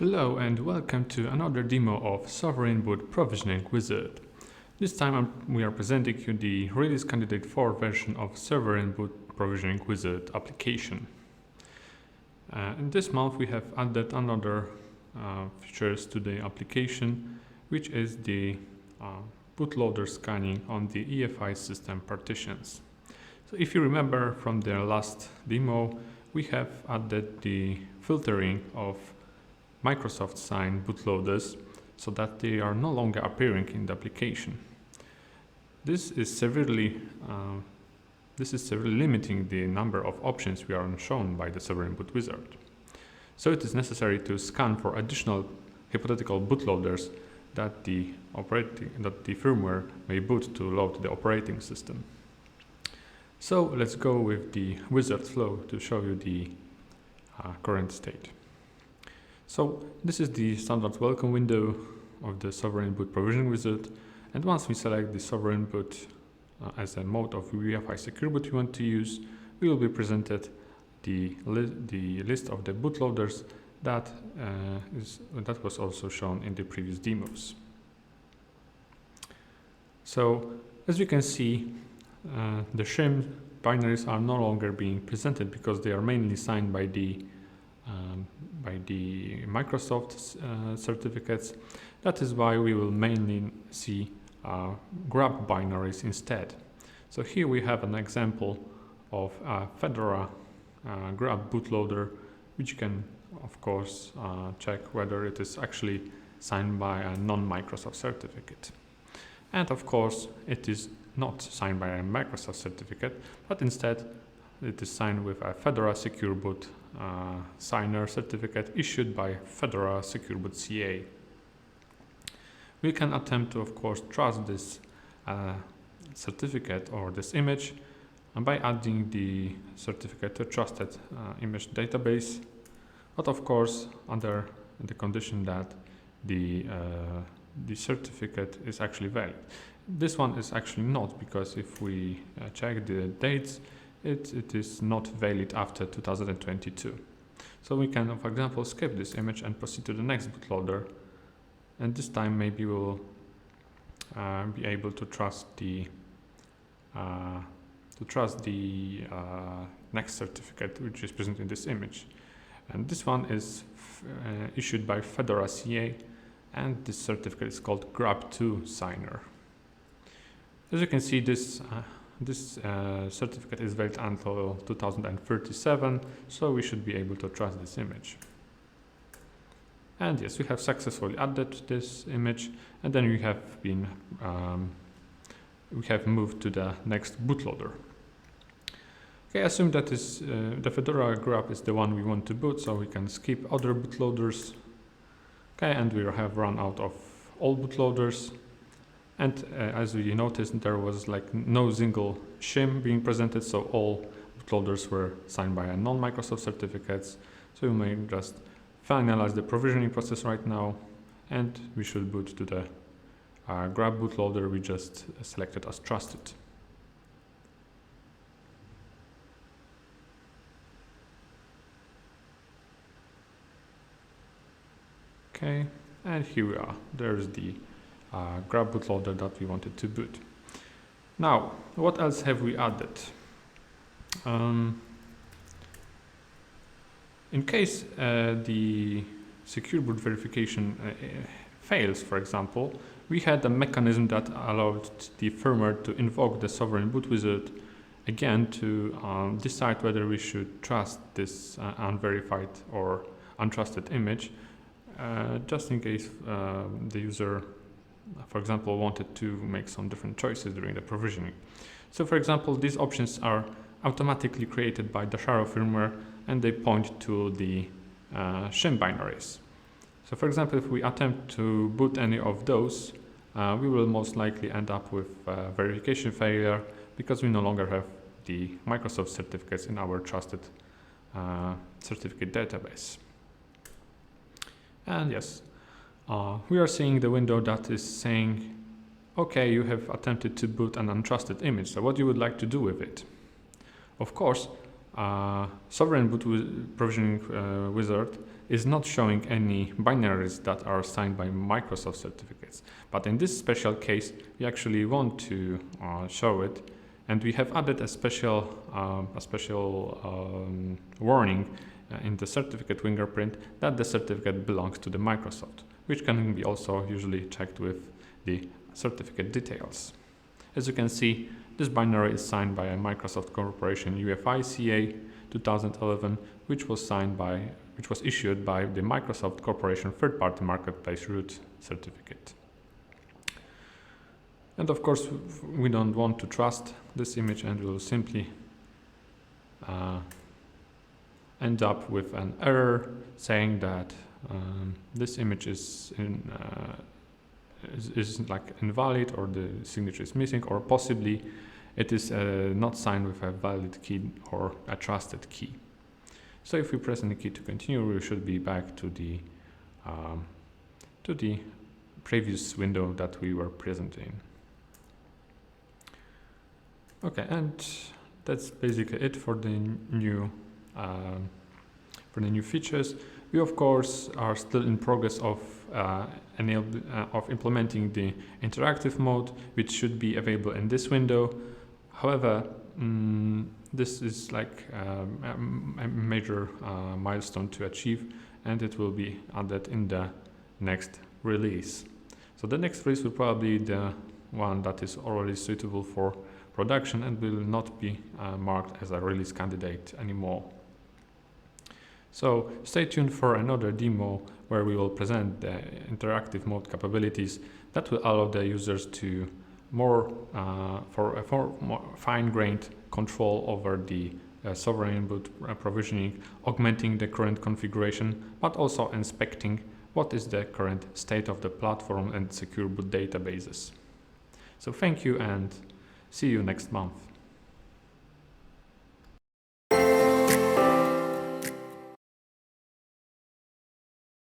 Hello and welcome to another demo of Sovereign Boot Provisioning Wizard. This time we are presenting you the Release Candidate 4 version of Sovereign Boot Provisioning Wizard application. In this month we have added another features to the application, which is the bootloader scanning on the EFI system partitions. So if you remember from the last demo, we have added the filtering of Microsoft signed bootloaders so that they are no longer appearing in the application. This is severely limiting the number of options we are shown by the Sovereign Boot Wizard. So it is necessary to scan for additional hypothetical bootloaders that the firmware may boot to load the operating system. So let's go with the wizard flow to show you the current state. So this is the standard welcome window of the Sovereign Boot Provisioning Wizard, and once we select the Sovereign Boot as a mode of UEFI secure boot we want to use, we will be presented the list of the bootloaders that was also shown in the previous demos. So as you can see, the shim binaries are no longer being presented because they are mainly signed by the Microsoft certificates. That is why we will mainly see grab binaries instead. So here we have an example of a Fedora grab bootloader, which you can of course check whether it is actually signed by a non-Microsoft certificate. And of course it is not signed by a Microsoft certificate, but instead it is signed with a Fedora Secure Boot signer certificate issued by Fedora Secure Boot CA. We can attempt to, of course, trust this certificate or this image by adding the certificate to trusted image database, but of course under the condition that the certificate is actually valid. This one is actually not, because if we check the dates, it is not valid after 2022. So we can, for example, skip this image and proceed to the next bootloader, and this time maybe we will be able to trust the next certificate which is present in this image. And this one is issued by Fedora CA, and this certificate is called Grab2 Signer. As you can see, this certificate is valid until 2037, so we should be able to trust this image. And yes, we have successfully added this image, and then we have moved to the next bootloader. Okay, assume that the Fedora grab is the one we want to boot, so we can skip other bootloaders. Okay, and we have run out of all bootloaders. And as we noticed, there was like no single shim being presented, so all bootloaders were signed by a non-Microsoft certificates. So we may just finalize the provisioning process right now, and we should boot to the grab bootloader we just selected as trusted. Okay, and here we are. There's the grab bootloader that we wanted to boot. Now, what else have we added? In case the secure boot verification fails, for example, we had a mechanism that allowed the firmware to invoke the Sovereign Boot Wizard again to decide whether we should trust this unverified or untrusted image, just in case the user, for example, wanted to make some different choices during the provisioning. So for example, these options are automatically created by the Sharo firmware, and they point to the shim binaries. So for example, if we attempt to boot any of those, we will most likely end up with verification failure because we no longer have the Microsoft certificates in our trusted certificate database. And yes, we are seeing the window that is saying, okay, you have attempted to boot an untrusted image, so what you would like to do with it? Of course, Sovereign Boot Provisioning Wizard is not showing any binaries that are signed by Microsoft certificates. But in this special case, we actually want to show it, and we have added a special warning in the certificate fingerprint that the certificate belongs to the Microsoft, which can be also usually checked with the certificate details. As you can see, this binary is signed by a Microsoft Corporation UFI CA 2011, which was issued by the Microsoft Corporation third-party marketplace root certificate. And of course, we don't want to trust this image, and we'll simply end up with an error saying that this image is like invalid, or the signature is missing, or possibly it is not signed with a valid key or a trusted key. So if we press any key to continue, we should be back to the previous window that we were present in. Okay, and that's basically it for the new features. We of course are still in progress of implementing the interactive mode, which should be available in this window. However, this is like a major milestone to achieve, and it will be added in the next release. So the next release will probably be the one that is already suitable for production and will not be marked as a release candidate anymore. So stay tuned for another demo where we will present the interactive mode capabilities that will allow the users to more fine-grained control over the sovereign boot provisioning, augmenting the current configuration, but also inspecting what is the current state of the platform and secure boot databases. So thank you, and see you next month.